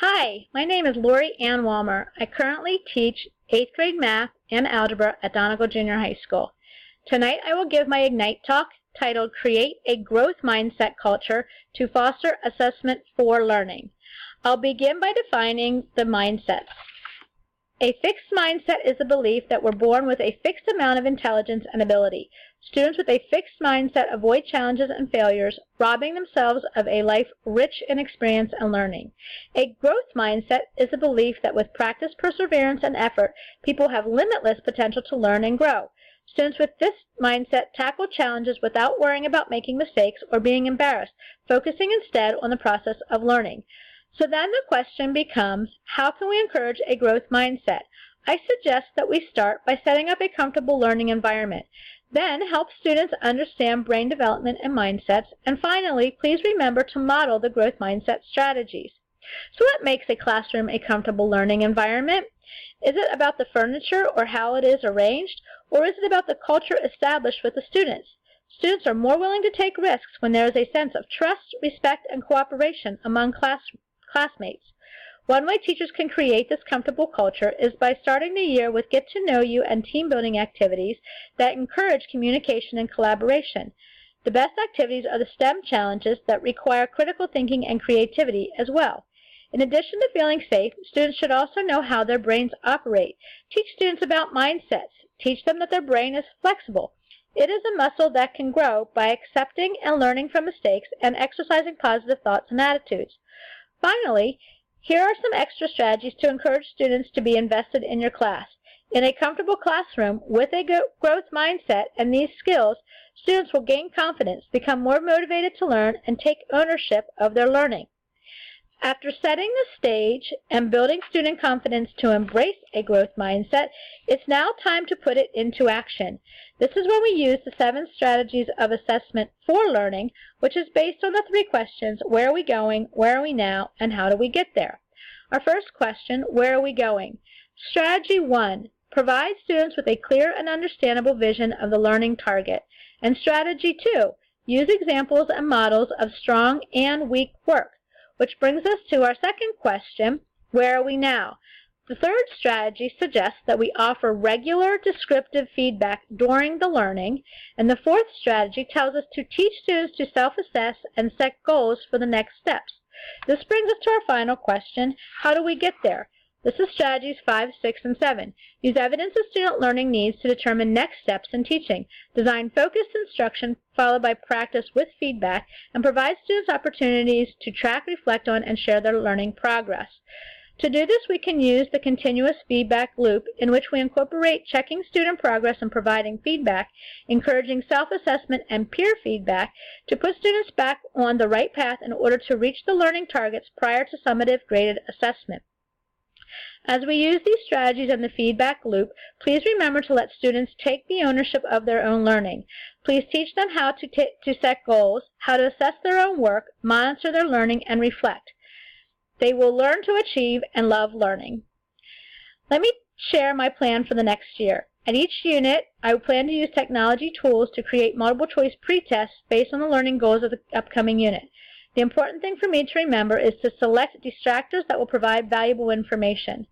Hi, my name is Lori Ann Walmer. I currently teach 8th grade math and algebra at Donegal Junior High School. Tonight I will give my Ignite talk titled Create a Growth Mindset Culture to Foster Assessment for Learning. I'll begin by defining the mindsets. A fixed mindset is the belief that we're born with a fixed amount of intelligence and ability. Students with a fixed mindset avoid challenges and failures, robbing themselves of a life rich in experience and learning. A growth mindset is the belief that with practice, perseverance, and effort, people have limitless potential to learn and grow. Students with this mindset tackle challenges without worrying about making mistakes or being embarrassed, focusing instead on the process of learning. So then the question becomes, how can we encourage a growth mindset? I suggest that we start by setting up a comfortable learning environment. Then help students understand brain development and mindsets. And finally, please remember to model the growth mindset strategies. So what makes a classroom a comfortable learning environment? Is it about the furniture or how it is arranged? Or is it about the culture established with the students? Students are more willing to take risks when there is a sense of trust, respect, and cooperation among classmates. One way teachers can create this comfortable culture is by starting the year with get-to-know-you and team-building activities that encourage communication and collaboration. The best activities are the STEM challenges that require critical thinking and creativity as well. In addition to feeling safe, students should also know how their brains operate. Teach students about mindsets. Teach them that their brain is flexible. It is a muscle that can grow by accepting and learning from mistakes and exercising positive thoughts and attitudes. Finally, here are some extra strategies to encourage students to be invested in your class. In a comfortable classroom with a growth mindset and these skills, students will gain confidence, become more motivated to learn, and take ownership of their learning. After setting the stage and building student confidence to embrace a growth mindset, it's now time to put it into action. This is when we use the 7 strategies of assessment for learning, which is based on the 3 questions: where are we going, where are we now, and how do we get there? Our first question, where are we going? Strategy 1, provide students with a clear and understandable vision of the learning target. And strategy 2, use examples and models of strong and weak work. Which brings us to our second question, where are we now? The third strategy suggests that we offer regular descriptive feedback during the learning, and the fourth strategy tells us to teach students to self-assess and set goals for the next steps. This brings us to our final question, how do we get there? This is strategies 5, 6, and 7. Use evidence of student learning needs to determine next steps in teaching. Design focused instruction followed by practice with feedback, and provide students opportunities to track, reflect on, and share their learning progress. To do this, we can use the continuous feedback loop, in which we incorporate checking student progress and providing feedback, encouraging self-assessment and peer feedback to put students back on the right path in order to reach the learning targets prior to summative graded assessment. As we use these strategies in the feedback loop, please remember to let students take the ownership of their own learning. Please teach them how to set goals, how to assess their own work, monitor their learning, and reflect. They will learn to achieve and love learning. Let me share my plan for the next year. At each unit, I plan to use technology tools to create multiple choice pre-tests based on the learning goals of the upcoming unit. The important thing for me to remember is to select distractors that will provide valuable information.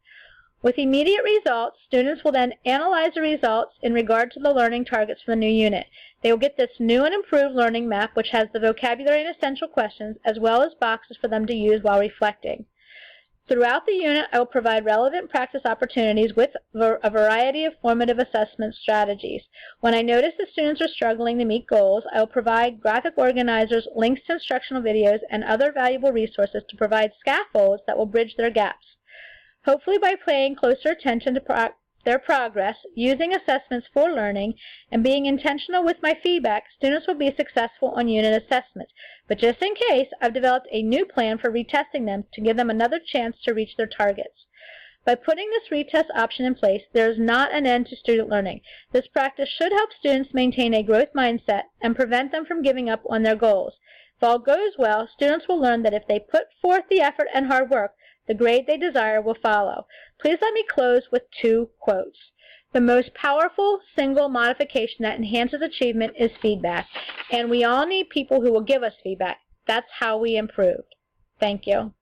With immediate results, students will then analyze the results in regard to the learning targets for the new unit. They will get this new and improved learning map, which has the vocabulary and essential questions, as well as boxes for them to use while reflecting. Throughout the unit, I will provide relevant practice opportunities with a variety of formative assessment strategies. When I notice that students are struggling to meet goals, I will provide graphic organizers, links to instructional videos, and other valuable resources to provide scaffolds that will bridge their gaps. Hopefully, by paying closer attention to their progress, using assessments for learning, and being intentional with my feedback, students will be successful on unit assessments. But just in case, I've developed a new plan for retesting them to give them another chance to reach their targets. By putting this retest option in place, there is not an end to student learning. This practice should help students maintain a growth mindset and prevent them from giving up on their goals. If all goes well, students will learn that if they put forth the effort and hard work, the grade they desire will follow. Please let me close with 2 quotes. The most powerful single modification that enhances achievement is feedback, and we all need people who will give us feedback. That's how we improve. Thank you.